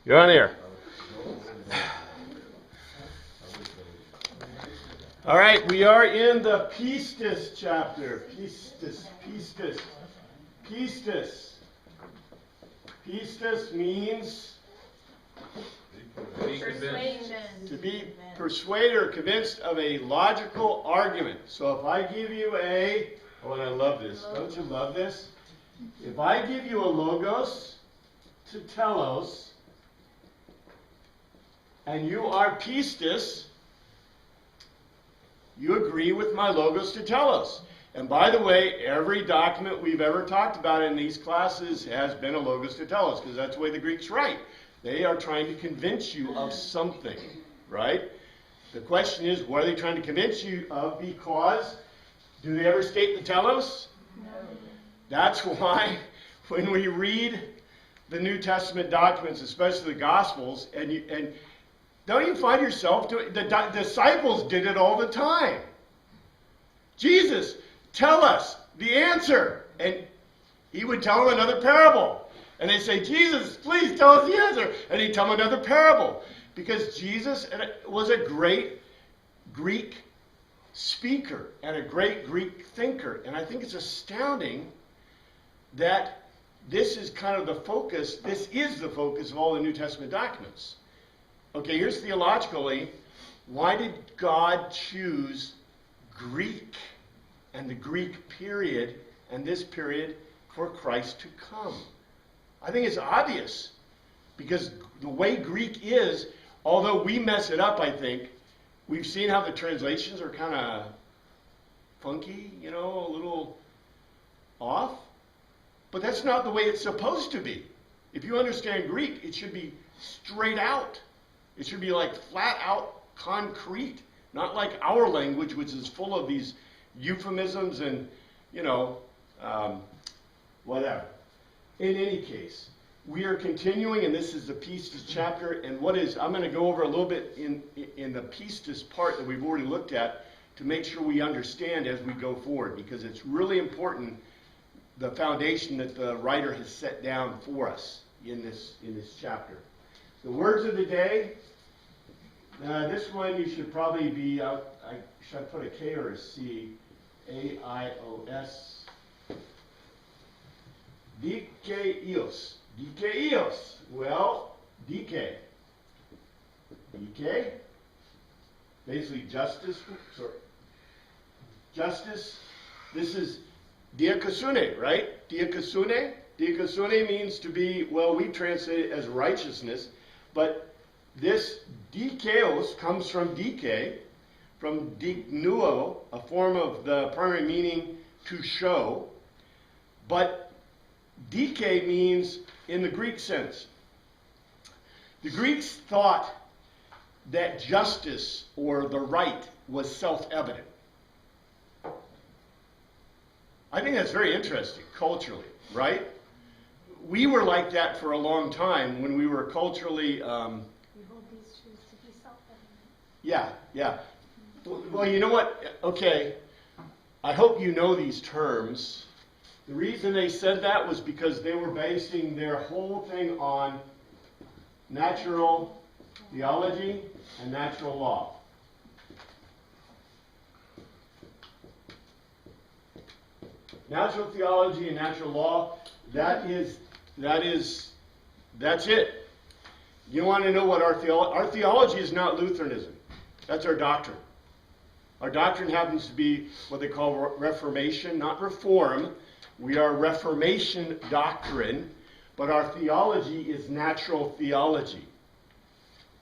You're on air. All right, we are in the Pistis chapter. Pistis. Pistis means to be persuaded or convinced of a logical argument. So if I give you and I love this. Don't you love this? If I give you a logos to telos, and you are pistis, you agree with my logos to telos. And by the way, every document we've ever talked about in these classes has been a logos to telos, because that's the way the Greeks write. They are trying to convince you of something, right? The question is, what are they trying to convince you of? Because, do they ever state the telos? No. That's why when we read the New Testament documents, especially the Gospels, and don't you find yourself doing, the disciples did it all the time. Jesus, tell us the answer. And he would tell them another parable. And they say, Jesus, please tell us the answer. And he'd tell them another parable. Because Jesus was a great Greek speaker and a great Greek thinker. And I think it's astounding that this is kind of the focus, this is the focus of all the New Testament documents. Okay, here's theologically, why did God choose Greek and the Greek period and this period for Christ to come? I think it's obvious, because the way Greek is, although we mess it up, I think, we've seen how the translations are kind of funky, a little off. But that's not the way it's supposed to be. If you understand Greek, it should be straight out. It should be like flat out concrete, not like our language, which is full of these euphemisms and, whatever. In any case, we are continuing, and this is the Pistis chapter, and I'm going to go over a little bit in the Pistis part that we've already looked at to make sure we understand as we go forward, because it's really important, the foundation that the writer has set down for us in this chapter. The words of the day, this one you should probably be, should I put a K or a C? A-I-O-S. Dikaios. Dikaios. Well, dike. Dike. Basically justice. Justice. This is diakosune, right? Diakosune. Diakosune means to be, well, we translate it as righteousness, but this dikaios comes from dike, from dignuo, a form of the primary meaning to show, but dike means in the Greek sense. The Greeks thought that justice or the right was self-evident. I think that's very interesting culturally, right? We were like that for a long time when we were culturally... we hold these truths to be self-evident. Yeah. Well, you know what? Okay, I hope you know these terms. The reason they said that was because they were basing their whole thing on natural theology and natural law. Natural theology and natural law, that's it. You want to know what our theology is not Lutheranism. That's our doctrine. Our doctrine happens to be what they call Reformation, not Reform. We are Reformation doctrine, but our theology is natural theology.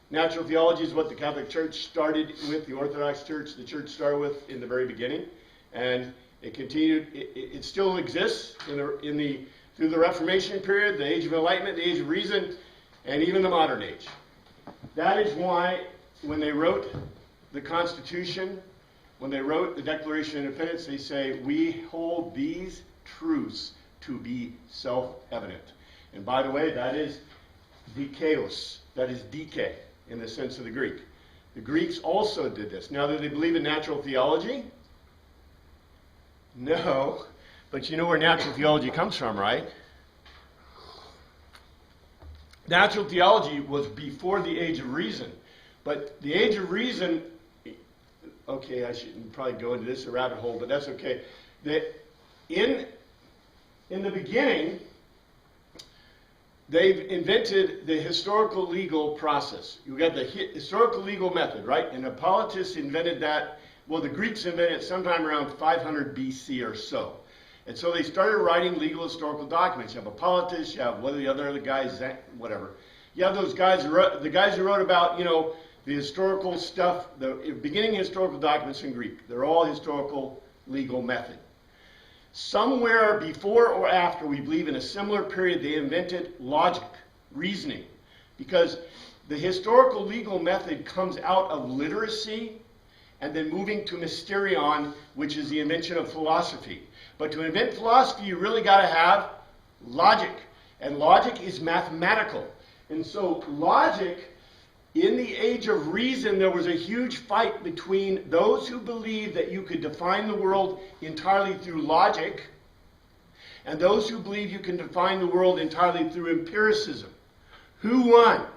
Natural theology is what the Catholic Church started with, the Orthodox Church, the Church started with in the very beginning, and it continued. It still exists through the Reformation period, the Age of Enlightenment, the Age of Reason, and even the modern age. That is why when they wrote the Constitution, when they wrote the Declaration of Independence, they say, we hold these truths to be self-evident. And by the way, that is dikaios, that is dike in the sense of the Greek. The Greeks also did this. Now, do they believe in natural theology? No, but you know where natural theology comes from, right? natural theology was before the age of reason. But the age of reason, okay, I shouldn't probably go into this rabbit hole, but that's okay. In the beginning, they've invented the historical legal process. You got the historical legal method, right? And Hippolytus invented that. Well, the Greeks invented it sometime around 500 BC or so. And so they started writing legal historical documents. You have Hippolytus, you have what are the other guys, whatever. You have those guys the guys who wrote about, the historical stuff, the beginning historical documents in Greek. They're all historical legal method. Somewhere before or after, we believe in a similar period, they invented logic, reasoning. Because the historical legal method comes out of literacy and then moving to mysterion, which is the invention of philosophy. But to invent philosophy, you really got to have logic. And logic is mathematical. And so logic, in the age of reason, there was a huge fight between those who believed that you could define the world entirely through logic and those who believe you can define the world entirely through empiricism. Who won?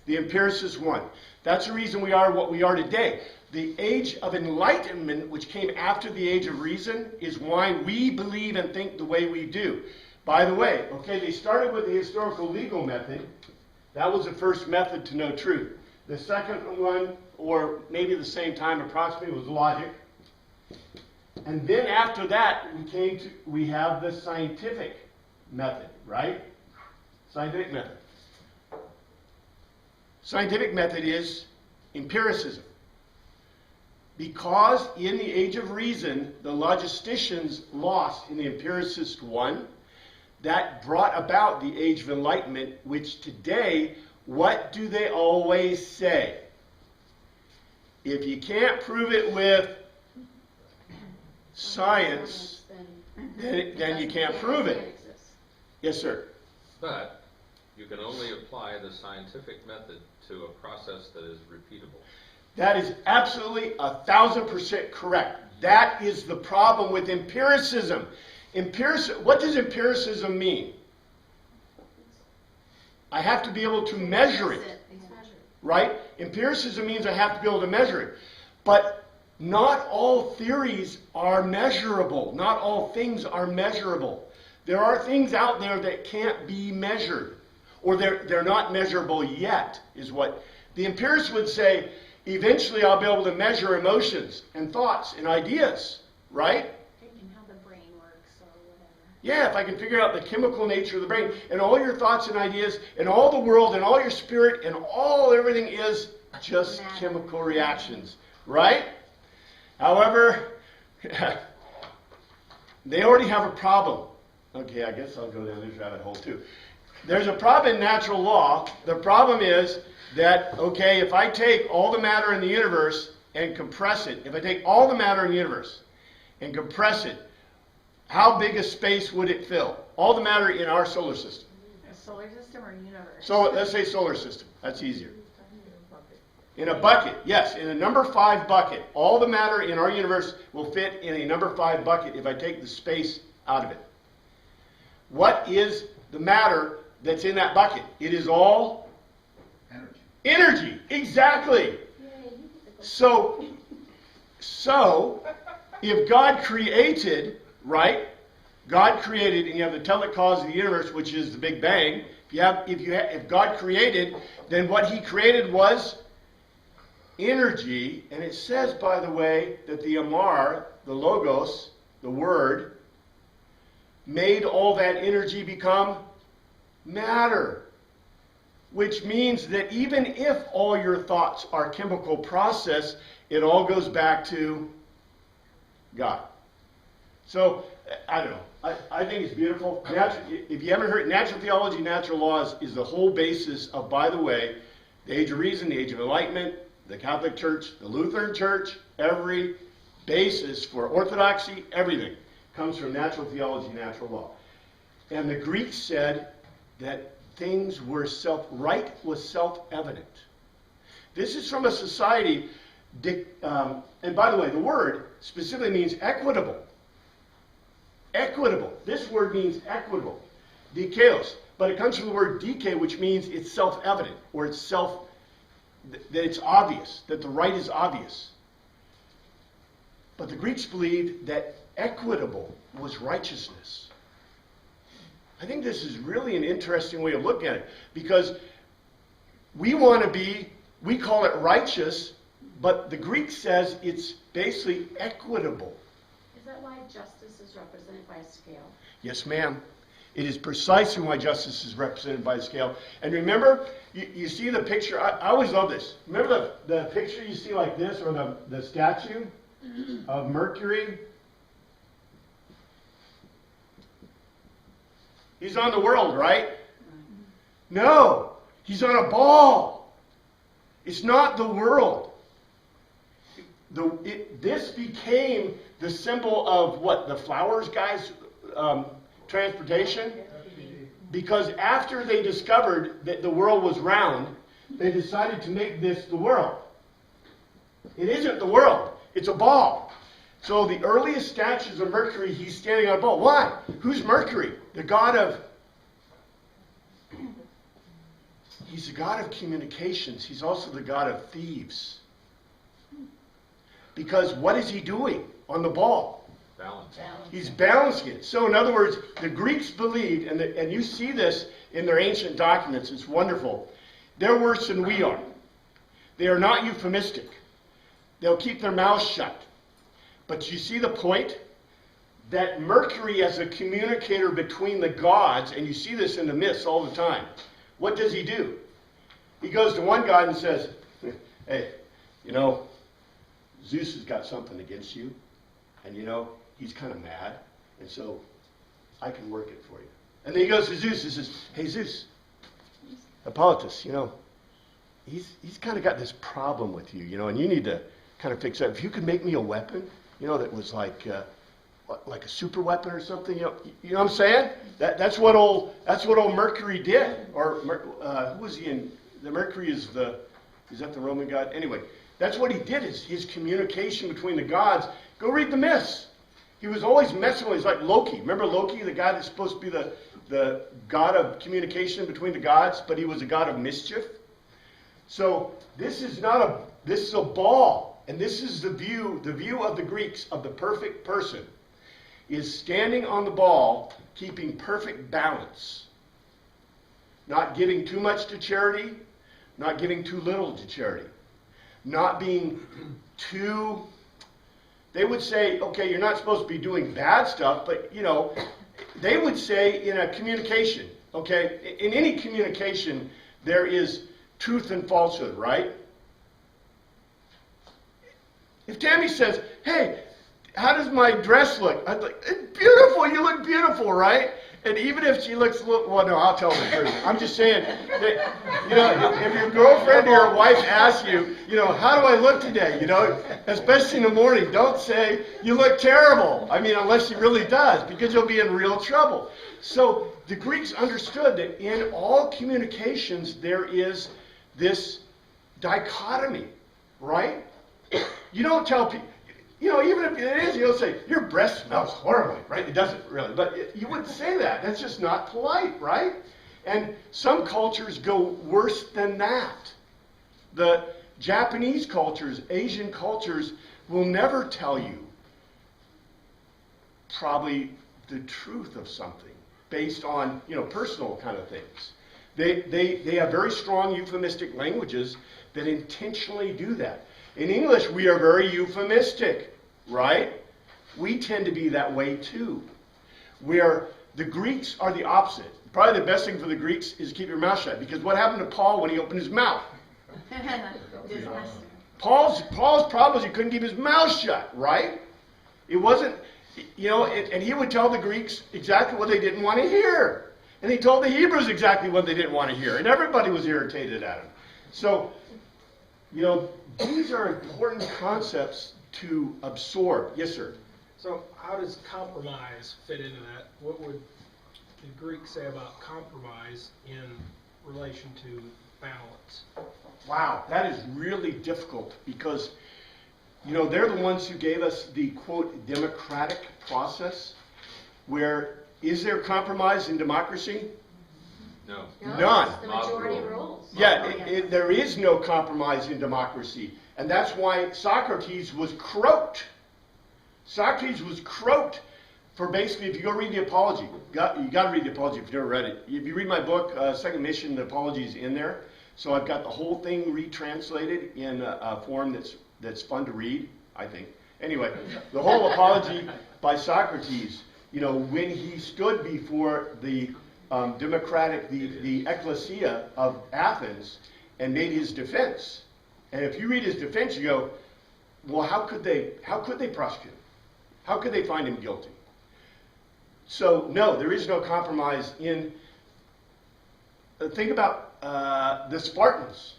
The empiricists won. That's the reason we are what we are today. The age of enlightenment, which came after the age of reason, is why we believe and think the way we do. By the way, okay, they started with the historical legal method. That was the first method to know truth. The second one, or maybe the same time approximately, was logic. And then after that, we have the scientific method, right? Scientific method. Scientific method is empiricism. Because in the age of reason, the logisticians lost and the empiricists won, that brought about the age of enlightenment, which today, what do they always say? If you can't prove it with science, then you can't prove it. Yes, sir. But you can only apply the scientific method to a process that is repeatable. That is absolutely 1,000% correct. That is the problem with empiricism. What does empiricism mean? I have to be able to measure it. Right? Empiricism means I have to be able to measure it. But not all theories are measurable. Not all things are measurable. There are things out there that can't be measured. Or they're not measurable yet, is what the empiricist would say. Eventually I'll be able to measure emotions and thoughts and ideas, right? And how the brain works or whatever. Yeah, if I can figure out the chemical nature of the brain and all your thoughts and ideas and all the world and all your spirit and everything is just chemical reactions, right? However, they already have a problem. Okay, I guess I'll go down this rabbit hole too. There's a problem in natural law. The problem is that, okay, if I take all the matter in the universe and compress it, if I take all the matter in the universe and compress it, how big a space would it fill? All the matter in our solar system. A solar system or universe? So let's say solar system. That's easier. In a bucket, yes, in a number 5 bucket. All the matter in our universe will fit in a number 5 bucket if I take the space out of it. What is the matter that's in that bucket? It is all energy. Exactly. So if God created, right? God created, and you have the telluric cause of the universe, which is the Big Bang. If God created, then what He created was energy. And it says, by the way, that the Amar, the Logos, the Word, made all that energy become matter. Which means that even if all your thoughts are chemical process, it all goes back to God. So, I don't know. I think it's beautiful. If you haven't heard, natural theology, natural laws is the whole basis of, by the way, the age of reason, the age of enlightenment, the Catholic Church, the Lutheran Church, every basis for orthodoxy, everything comes from natural theology, natural law. And the Greeks said that things were right was self-evident. This is from a society, and by the way, the word specifically means equitable. Equitable. This word means equitable. Dikaios. but it comes from the word dike, which means it's self-evident, or it's that it's obvious, that the right is obvious. But the Greeks believed that equitable was righteousness. I think this is really an interesting way of looking at it, because we call it righteous, but the Greek says it's basically equitable. Is that why justice is represented by a scale? Yes, ma'am. It is precisely why justice is represented by a scale. And remember, you see the picture, I always love this. Remember the picture you see like this, or the statue of Mercury? He's on the world, right? No, he's on a ball. It's not the world. This became the symbol of what? The flowers guys' transportation? Because after they discovered that the world was round, they decided to make this the world. It isn't the world. It's a ball. So the earliest statues of Mercury, he's standing on a ball. Why? Who's Mercury? The god of... He's the god of communications. He's also the god of thieves. Because what is he doing on the ball? Balance. He's balancing it. So in other words, the Greeks believed, and you see this in their ancient documents, it's wonderful. They're worse than we are. They are not euphemistic. They'll keep their mouths shut. But you see the point? That Mercury as a communicator between the gods, and you see this in the myths all the time, what does he do? He goes to one god and says, hey, Zeus has got something against you, and he's kind of mad, and so I can work it for you. And then he goes to Zeus and says, hey Zeus, Hippolytus, he's kind of got this problem with you, and you need to kind of fix that. If you could make me a weapon, that was like a super weapon or something, you know what I'm saying? That's what old Mercury did. Or who was he in? The Mercury is that the Roman god? Anyway, that's what he did. Is his communication between the gods. Go read the myths. He was always messing with. He's like Loki. Remember Loki, the guy that's supposed to be the god of communication between the gods, but he was a god of mischief. So this is a ball, and this is the view of the Greeks of the perfect person is standing on the ball, keeping perfect balance, not giving too much to charity, not giving too little to charity, not being too. They would say, okay, you're not supposed to be doing bad stuff, but they would say in a communication, okay, in any communication there is truth and falsehood, right? If Tammy says, hey, how does my dress look? I'd like, it's beautiful, you look beautiful, right? And even if she looks a little, well, no, I'll tell the truth. I'm just saying that, if your girlfriend or your wife asks you, how do I look today? Especially in the morning, don't say, you look terrible. I mean, unless she really does, because you'll be in real trouble. So the Greeks understood that in all communications, there is this dichotomy, right? You don't tell people, even if it is, you'll say, your breath smells horribly, right? It doesn't really, but you wouldn't say that. That's just not polite, right? And some cultures go worse than that. The Japanese cultures, Asian cultures will never tell you probably the truth of something based on, personal kind of things. They have very strong euphemistic languages that intentionally do that. In English, we are very euphemistic, right? We tend to be that way too. Where the Greeks are the opposite. Probably the best thing for the Greeks is keep your mouth shut. Because what happened to Paul when he opened his mouth? Paul's problem was he couldn't keep his mouth shut, right? It wasn't, and he would tell the Greeks exactly what they didn't want to hear. And he told the Hebrews exactly what they didn't want to hear. And everybody was irritated at him. So, these are important concepts to absorb. Yes, sir? So how does compromise fit into that? What would the Greeks say about compromise in relation to balance? Wow, that is really difficult because, they're the ones who gave us the, quote, democratic process, where is there compromise in democracy? No. No, None. it's the Mob majority rule. rules. Yeah, Okay. there is no compromise in democracy. And that's why Socrates was croaked. Socrates was croaked for basically, if you go read the Apology, you got to read the Apology if you've never read it. If you read my book, Second Mission, the Apology is in there. So I've got the whole thing retranslated in a form that's fun to read, I think. Anyway, the whole Apology by Socrates, you know, when he stood before the the ecclesia of Athens and made his defense. And if you read his defense, you go, well, how could they prosecute him? How could they find him guilty? So, no, there is no compromise in, think about the Spartans.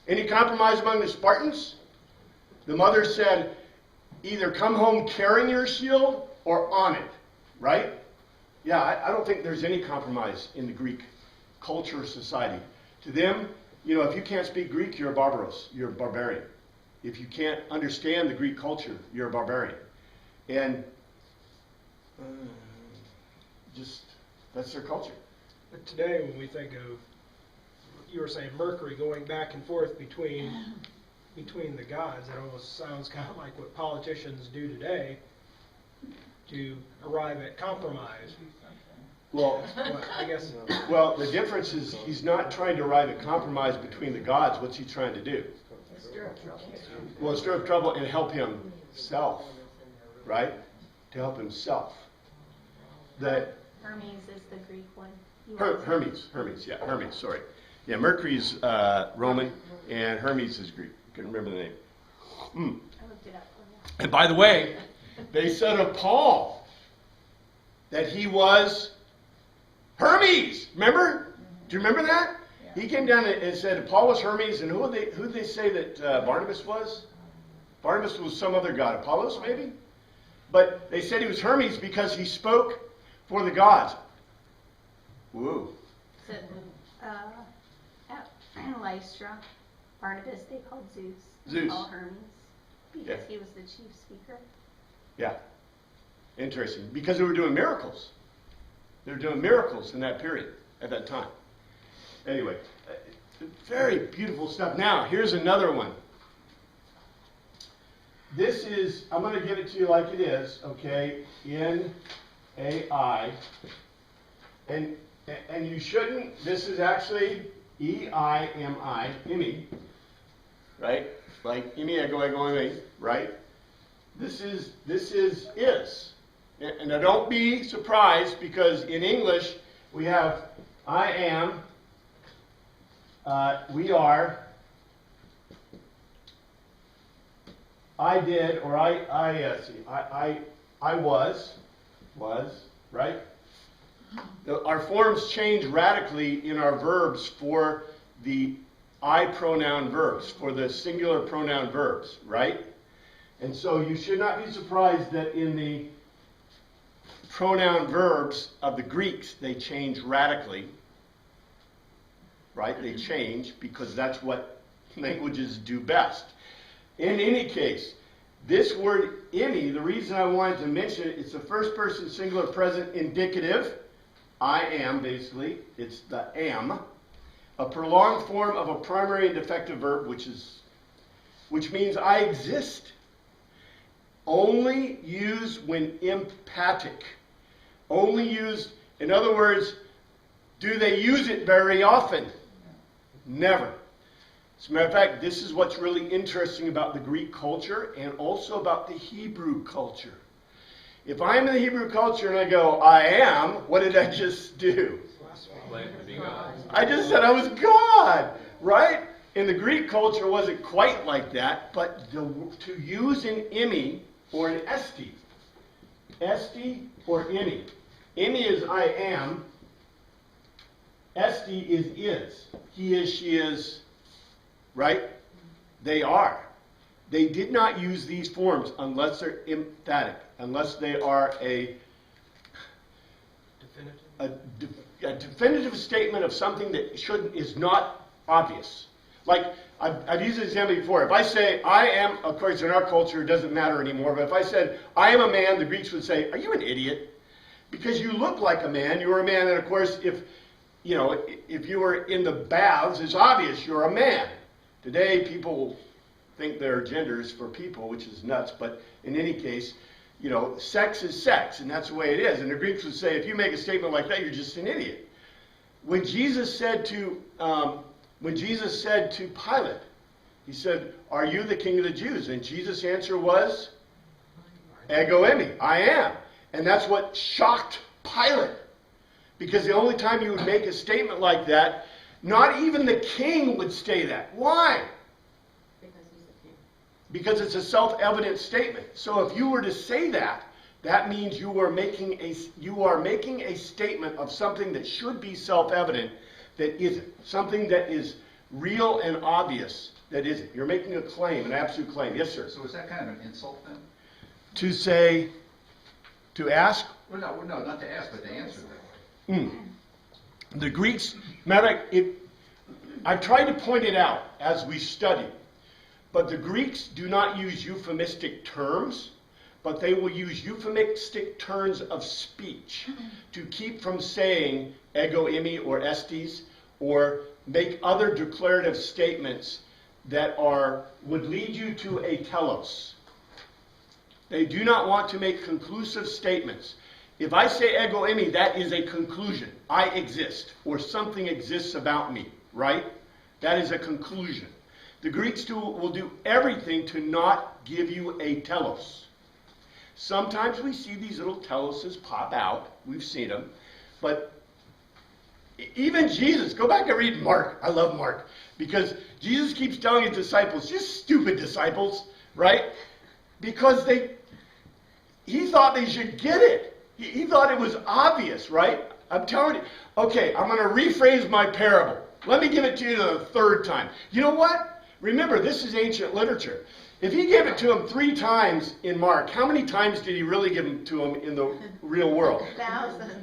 Any compromise among the Spartans? The mother said, either come home carrying your shield or on it, right? Yeah, I don't think there's any compromise in the Greek culture or society. To them, you know, if you can't speak Greek, you're a barbaros, you're a barbarian. If you can't understand the Greek culture, you're a barbarian. And just, that's their culture. But today, when we think of, you were saying Mercury going back and forth between the gods, it almost sounds kind of like what politicians do today to arrive at compromise. Well, Well, I guess well, the difference is he's not trying to arrive at compromise between the gods. What's he trying to do? Stir up trouble. Well, stir up trouble and help himself, right? To help himself. That Hermes is the Greek one. Hermes, sorry. Yeah, Mercury's Roman and Hermes is Greek. Couldn't remember the name. I looked it up for you. And by the way, they said of Paul that he was Hermes. Remember? Do you remember that? He came down and said Paul was Hermes, and who did they say that Barnabas was? Barnabas was some other god, Apollos maybe? But they said he was Hermes because he spoke for the gods. Woo. So, at Lystra, Barnabas they called Zeus. Zeus. They called Hermes because Yeah. he was the chief speaker. Yeah. Interesting. Because they were doing miracles. They were doing miracles in that period, at that time. Anyway, very beautiful stuff. Now, here's another one. This is, I'm going to give it to you like it is, okay? N-A-I. And you shouldn't, this is actually E-I-M-I, Imi, right? Like Imi, ego, imi, right? This is. And now don't be surprised because in English we have I am, we are, I did, or I was, right? Our forms change radically in our verbs for the I pronoun verbs, for the singular pronoun verbs, right? And so you should not be surprised that in the pronoun verbs of the Greeks, they change radically, right? They change because that's what languages do best. In any case, this word "imi," the reason I wanted to mention it, it's the first person singular present indicative. I am, basically. It's the am. A prolonged form of a primary and defective verb, which means I exist. Only used when emphatic. Only used, in other words, do they use it very often? Never. As a matter of fact, this is what's really interesting about the Greek culture and also about the Hebrew culture. If I'm in the Hebrew culture and I go, I am, what did I just do? Claim to be God. I just said I was God, right? In the Greek culture, it wasn't quite like that, but to use an imi or an esti or imi. Imi is I am. Esti is. He is, she is, right? They are. They did not use these forms unless they're emphatic, unless they are a definitive statement of something that is not obvious. Like, I've used this example before. If I say, I am, of course, in our culture, it doesn't matter anymore, but if I said, I am a man, the Greeks would say, are you an idiot? Because you look like a man, you're a man, and of course, if you know, if you were in the baths, it's obvious you're a man. Today, people think their gender is for people, which is nuts, but in any case, you know, sex is sex, and that's the way it is. And the Greeks would say, if you make a statement like that, you're just an idiot. When Jesus said to Pilate, he said, "Are you the king of the Jews?" And Jesus' answer was, "Ego eimi, I am." And that's what shocked Pilate. Because the only time you would make a statement like that, not even the king would say that. Why? Because he's a king. Because it's a self-evident statement. So if you were to say that, that means you are making a statement of something that should be self-evident that isn't. Something that is real and obvious that isn't. You're making a claim, an absolute claim. Yes, sir. So is that kind of an insult then? To say, to ask, Well, no, not to ask, but to answer that. the Greeks, I've tried to point it out as we study, but the Greeks do not use euphemistic terms, but they will use euphemistic turns of speech to keep from saying ego eimi or estes, or make other declarative statements that would lead you to a telos. They do not want to make conclusive statements. If I say ego eimi, that is a conclusion. I exist, or something exists about me, right? That is a conclusion. The Greeks will do everything to not give you a telos. Sometimes we see these little teloses pop out. We've seen them. But even Jesus, go back and read Mark. I love Mark. Because Jesus keeps telling his disciples, you stupid disciples, right? Because he thought they should get it. He thought it was obvious, right? I'm telling you. Okay, I'm going to rephrase my parable. Let me give it to you the third time. You know what? Remember, this is ancient literature. If he gave it to them 3 times in Mark, how many times did he really give it to them in the real world? Thousands.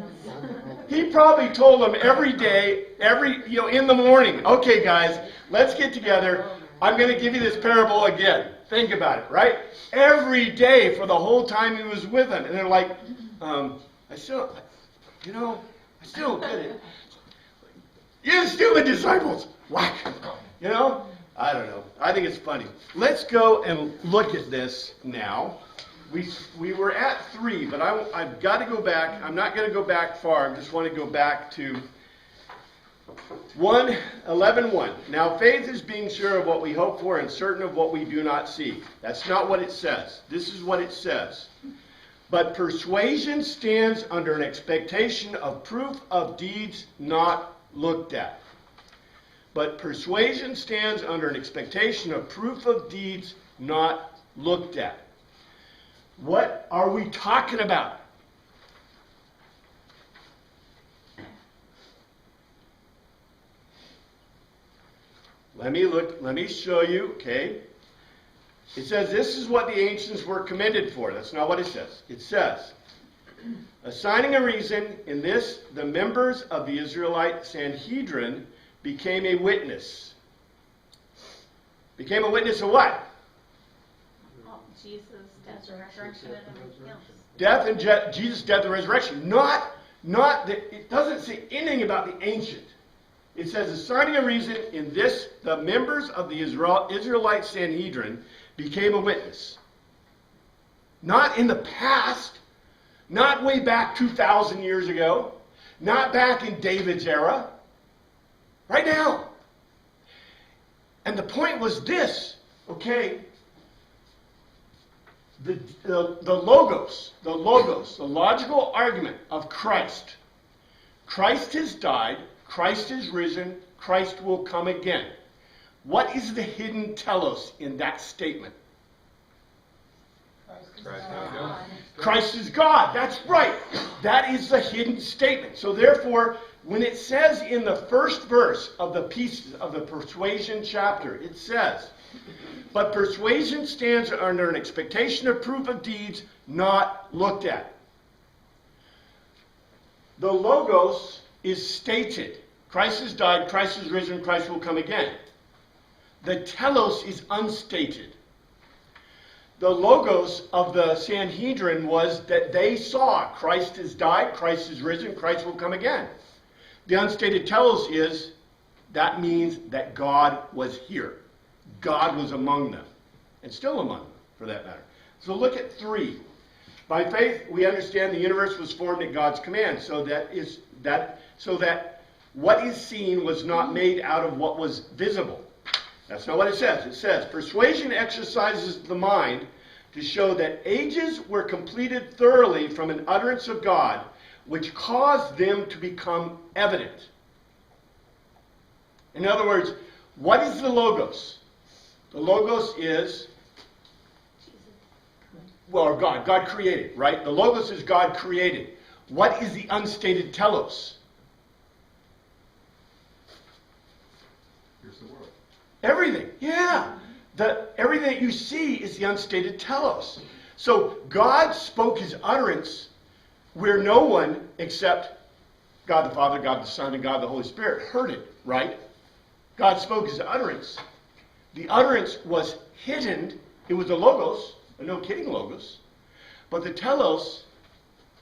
He probably told them every day, in the morning, okay guys, let's get together. I'm going to give you this parable again. Think about it, right? Every day for the whole time he was with them. And they're like, I still don't get it. You stupid disciples! Whack! You know? I don't know. I think it's funny. Let's go and look at this now. We were at 3, but I've got to go back. I'm not going to go back far. I just want to go back to 11:1. Now faith is being sure of what we hope for and certain of what we do not see. That's not what it says. This is what it says. But persuasion stands under an expectation of proof of deeds not looked at. But persuasion stands under an expectation of proof of deeds not looked at. What are we talking about? Let me show you, okay? It says this is what the ancients were commended for. That's not what it says. It says, assigning a reason, in this, the members of the Israelite Sanhedrin became a witness. Became a witness of what? Oh, Jesus' death, resurrection, and everything else. Death and Jesus' death and resurrection. It doesn't say anything about the ancient. It says, assigning a reason, in this, the members of the Israelite Sanhedrin became a witness. Not in the past, not way back 2,000 years ago, not back in David's era, right now. And the point was this, okay? The logos, the logical argument of Christ. Christ has died, Christ is risen, Christ will come again. What is the hidden telos in that statement? Christ is God. Christ is God. That's right. That is the hidden statement. So therefore, when it says in the first verse of the piece of the persuasion chapter, it says, but persuasion stands under an expectation of proof of deeds not looked at. The logos is stated. Christ has died, Christ is risen, Christ will come again. The telos is unstated. The logos of the Sanhedrin was that they saw Christ has died, Christ is risen, Christ will come again. The unstated telos is, that means that God was here. God was among them, and still among them, for that matter. So look at 3. By faith, we understand the universe was formed at God's command, so that what is seen was not made out of what was visible. That's not what it says. It says, persuasion exercises the mind to show that ages were completed thoroughly from an utterance of God, which caused them to become evident. In other words, what is the Logos? The Logos is, well, God. God created, right? The Logos is God created. What is the unstated telos? Here's the world. Everything, yeah. Everything that you see is the unstated telos. So God spoke his utterance where no one except God the Father, God the Son, and God the Holy Spirit heard it, right? God spoke his utterance. The utterance was hidden. It was the Logos, a no kidding Logos. But the telos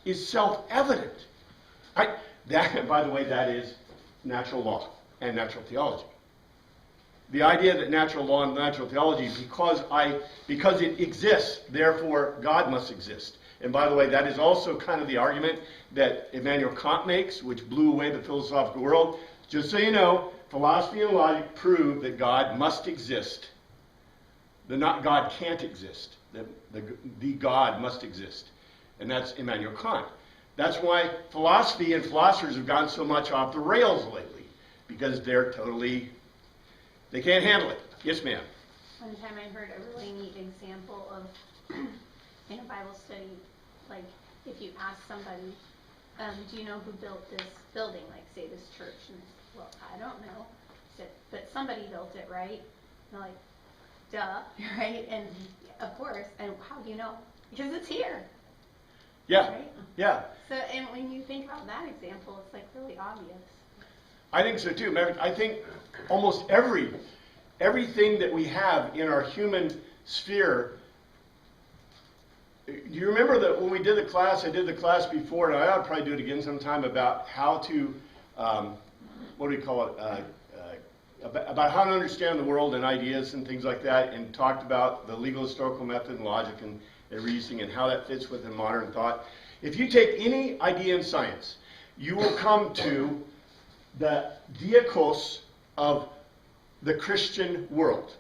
is self-evident. That, by the way, that is natural law and natural theology. The idea that natural law and natural theology, because it exists, therefore God must exist. And by the way, that is also kind of the argument that Immanuel Kant makes, which blew away the philosophical world. Just so you know, philosophy and logic prove that God must exist. God can't exist. The God must exist. And that's Immanuel Kant. That's why philosophy and philosophers have gone so much off the rails lately, because they can't handle it. Yes, ma'am. One time I heard a really neat example of, in a Bible study, like if you ask somebody, do you know who built this building, like say this church? And they say, well, I don't know. I said, but somebody built it, right? And they're like, duh, right? And of course, and how do you know? Because it's here. Yeah, right? yeah. So, and when you think about that example, it's like really obvious. I think so too. I think almost everything that we have in our human sphere. Do you remember that when we did the class? I did the class before, and I'll probably do it again sometime about how to, what do we call it? About how to understand the world and ideas and things like that, and talked about the legal historical method and logic and reasoning and how that fits within modern thought. If you take any idea in science, you will come to the diakos of the Christian world.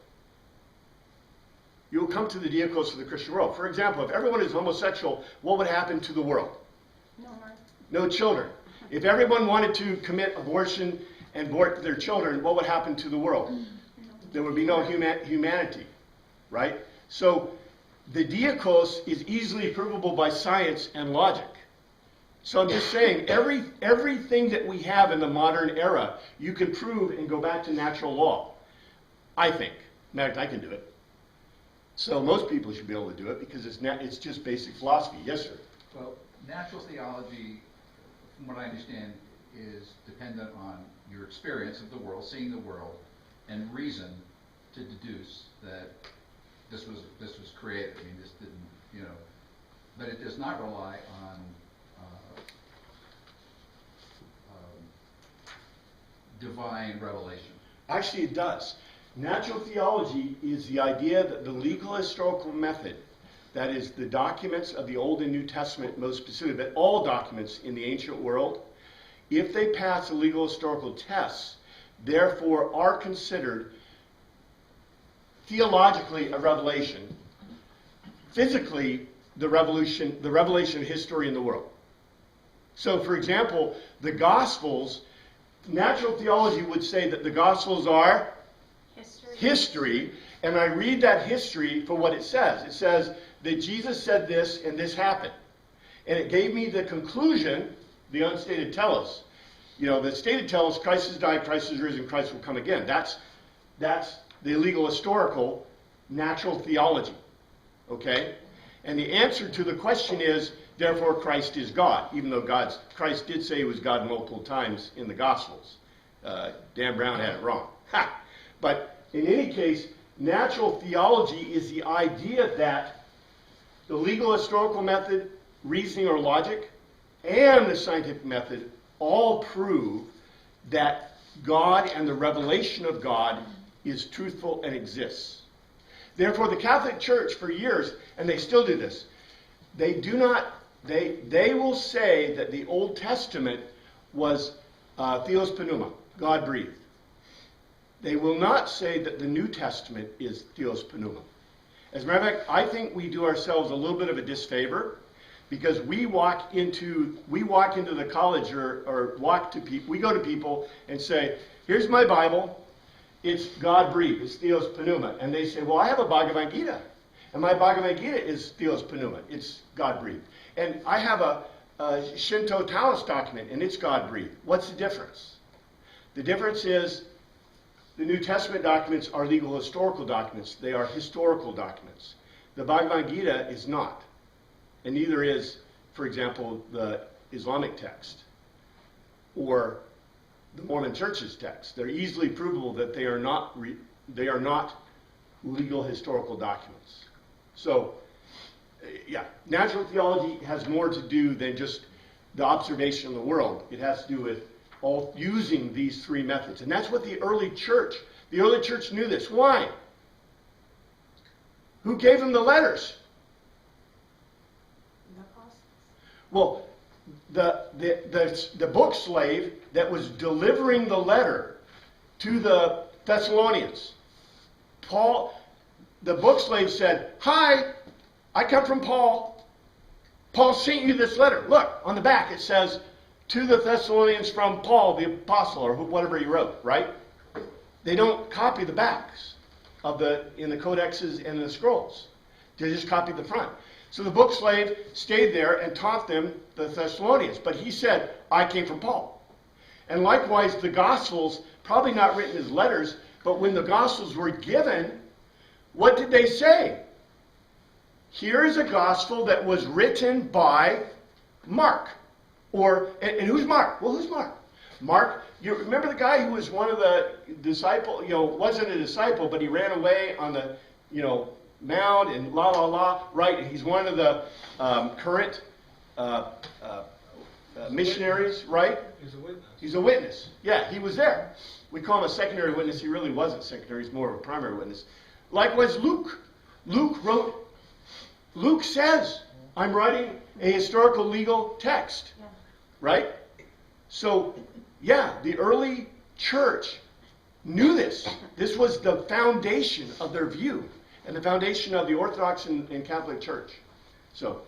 You will come to the diakos of the Christian world. For example, if everyone is homosexual, what would happen to the world? No more. No children. If everyone wanted to commit abortion and abort their children, what would happen to the world? There would be no humanity, right? So the diakos is easily provable by science and logic. So I'm just saying, everything that we have in the modern era, you can prove and go back to natural law. I think. In fact, I can do it. So most people should be able to do it because it's just basic philosophy. Yes, sir. Well, natural theology, from what I understand, is dependent on your experience of the world, seeing the world, and reason to deduce that this was created. I mean, this didn't, but it does not rely on divine revelation. Actually, it does. Natural theology is the idea that the legal historical method, that is the documents of the Old and New Testament most specifically, but all documents in the ancient world, if they pass the legal historical tests, therefore are considered theologically a revelation, physically the revelation of history in the world. So, for example, the Gospels, natural theology would say that the Gospels are history, and I read that history for what it says. It says that Jesus said this and this happened. And it gave me the conclusion, the unstated telos. The stated telos, Christ has died, Christ has risen, Christ will come again. That's the legal historical natural theology. Okay? And the answer to the question is, therefore Christ is God, even though Christ did say he was God multiple times in the Gospels. Dan Brown had it wrong. Ha! But in any case, natural theology is the idea that the legal historical method, reasoning or logic, and the scientific method all prove that God and the revelation of God is truthful and exists. Therefore, the Catholic Church for years, and they still do this, they will say that the Old Testament was Theos Pneuma, God breathed. They will not say that the New Testament is Theos Pneuma. As a matter of fact, I think we do ourselves a little bit of a disfavor because we walk into the college or we go to people and say, here's my Bible, it's God breathed, it's Theos Pneuma. And they say, well, I have a Bhagavad Gita. And my Bhagavad Gita is Theos Pneuma, it's God breathed. And I have a Shinto Taoist document and it's God breathed. What's the difference? The difference is the New Testament documents are legal historical documents. They are historical documents. The Bhagavad Gita is not. And neither is, for example, the Islamic text or the Mormon Church's text. They're easily provable that they are not legal historical documents. So, yeah, natural theology has more to do than just the observation of the world. It has to do with all using these three methods. And that's what the early church knew this. Why? Who gave them the letters? The apostles. Well, the book slave that was delivering the letter to the Thessalonians, Paul, the book slave said, "Hi, I come from Paul. Paul sent you this letter. Look, on the back it says, to the Thessalonians from Paul, the apostle," or whatever he wrote, right? They don't copy the backs in the codexes and the scrolls. They just copy the front. So the book slave stayed there and taught them the Thessalonians. But he said, I came from Paul. And likewise, the Gospels, probably not written as letters, but when the Gospels were given, what did they say? Here is a Gospel that was written by Mark. And who's Mark? Well, who's Mark? Mark, you remember the guy who was one of the disciples, wasn't a disciple, but he ran away on the, mound and right? And he's one of the current missionaries, right? He's a witness. He's a witness. Yeah, he was there. We call him a secondary witness. He really wasn't secondary. He's more of a primary witness. Likewise, Luke. Luke says, I'm writing a historical legal text. Yeah. Right? So, yeah, the early church knew this. This was the foundation of their view and the foundation of the Orthodox and Catholic Church. So,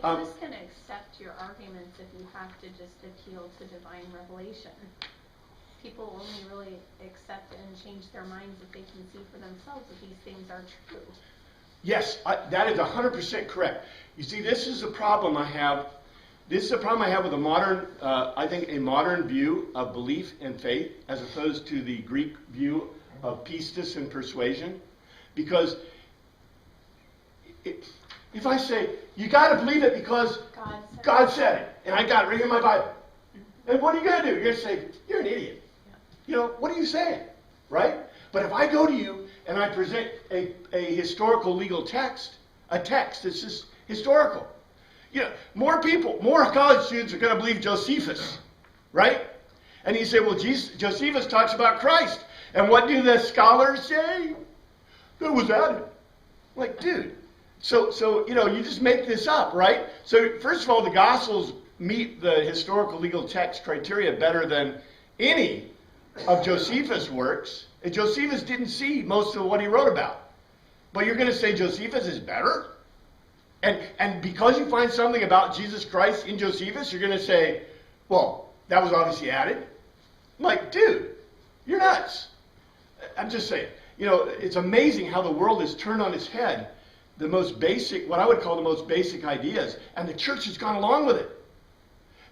I'm just going to accept your arguments if you have to just appeal to divine revelation. People only really accept and change their minds if they can see for themselves that these things are true. yes, that is 100% correct. You see, this is a problem I have. This is a problem I have with a modern, I think, a modern view of belief and faith as opposed to the Greek view of pistis and persuasion. Because if I say, you got to believe it because God said it, and I got it right in my Bible. And what are you going to do? You're going to say, you're an idiot. What are you saying? Right? But if I go to you and I present a historical legal text, a text that's just historical, more college students are going to believe Josephus, right? And you say, well, Josephus talks about Christ. And what do the scholars say? That was added. Like, dude. So you just make this up, right? So, first of all, the Gospels meet the historical legal text criteria better than any of Josephus' works. And Josephus didn't see most of what he wrote about. But you're going to say Josephus is better? And because you find something about Jesus Christ in Josephus, you're going to say, well, that was obviously added. I'm like, dude, you're nuts. I'm just saying. It's amazing how the world has turned on its head the most basic, what I would call the most basic ideas, and the church has gone along with it.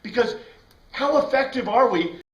Because how effective are we